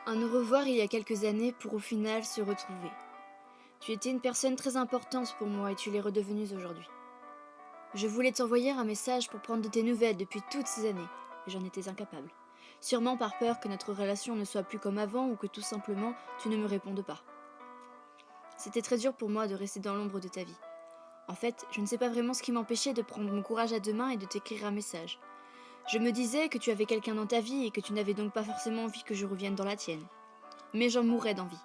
Un au revoir il y a quelques années pour au final se retrouver. Tu étais une personne très importante pour moi et tu l'es redevenue aujourd'hui. Je voulais t'envoyer un message pour prendre de tes nouvelles depuis toutes ces années, et j'en étais incapable. Sûrement par peur que notre relation ne soit plus comme avant ou que tout simplement tu ne me répondes pas. C'était très dur pour moi de rester dans l'ombre de ta vie. En fait, je ne sais pas vraiment ce qui m'empêchait de prendre mon courage à deux mains et de t'écrire un message. Je me disais que tu avais quelqu'un dans ta vie et que tu n'avais donc pas forcément envie que je revienne dans la tienne. Mais j'en mourais d'envie.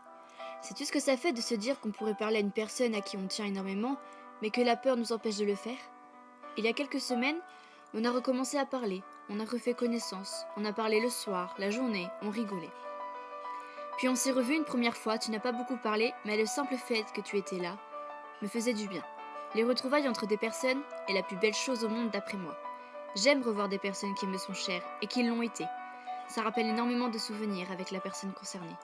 Sais-tu ce que ça fait de se dire qu'on pourrait parler à une personne à qui on tient énormément, mais que la peur nous empêche de le faire? Il y a quelques semaines, on a recommencé à parler, on a refait connaissance, on a parlé le soir, la journée, on rigolait. Puis on s'est revus une première fois, tu n'as pas beaucoup parlé, mais le simple fait que tu étais là me faisait du bien. Les retrouvailles entre des personnes est la plus belle chose au monde d'après moi. J'aime revoir des personnes qui me sont chères et qui l'ont été. Ça rappelle énormément de souvenirs avec la personne concernée.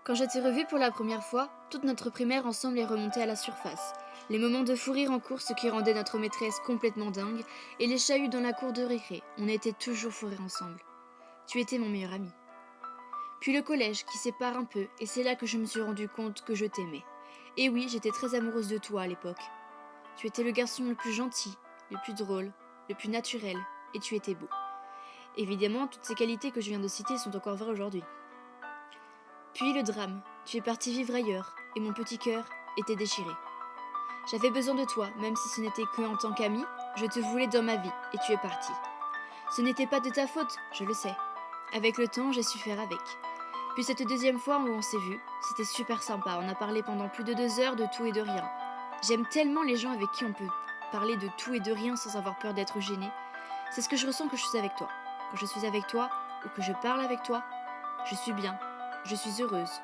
Quand je t'ai revue pour la première fois, toute notre primaire ensemble est remontée à la surface. Les moments de fou rire en course qui rendaient notre maîtresse complètement dingue, et les chahuts dans la cour de récré, on était toujours fou rire ensemble. Tu étais mon meilleur ami. Puis le collège qui sépare un peu, et c'est là que je me suis rendu compte que je t'aimais. Et oui, j'étais très amoureuse de toi à l'époque. Tu étais le garçon le plus gentil, le plus drôle, le plus naturel, et tu étais beau. Évidemment, toutes ces qualités que je viens de citer sont encore vraies aujourd'hui. Puis le drame, tu es parti vivre ailleurs, et mon petit cœur était déchiré. J'avais besoin de toi, même si ce n'était que en tant qu'ami, je te voulais dans ma vie, et tu es parti. Ce n'était pas de ta faute, je le sais. Avec le temps, j'ai su faire avec. Puis cette deuxième fois où on s'est vu, c'était super sympa, on a parlé pendant plus de 2 heures de tout et de rien. J'aime tellement les gens avec qui on peut parler de tout et de rien sans avoir peur d'être gêné. C'est ce que je ressens quand je suis avec toi. Quand je suis avec toi, ou que je parle avec toi, je suis bien, je suis heureuse.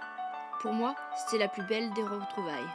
Pour moi, c'était la plus belle des retrouvailles.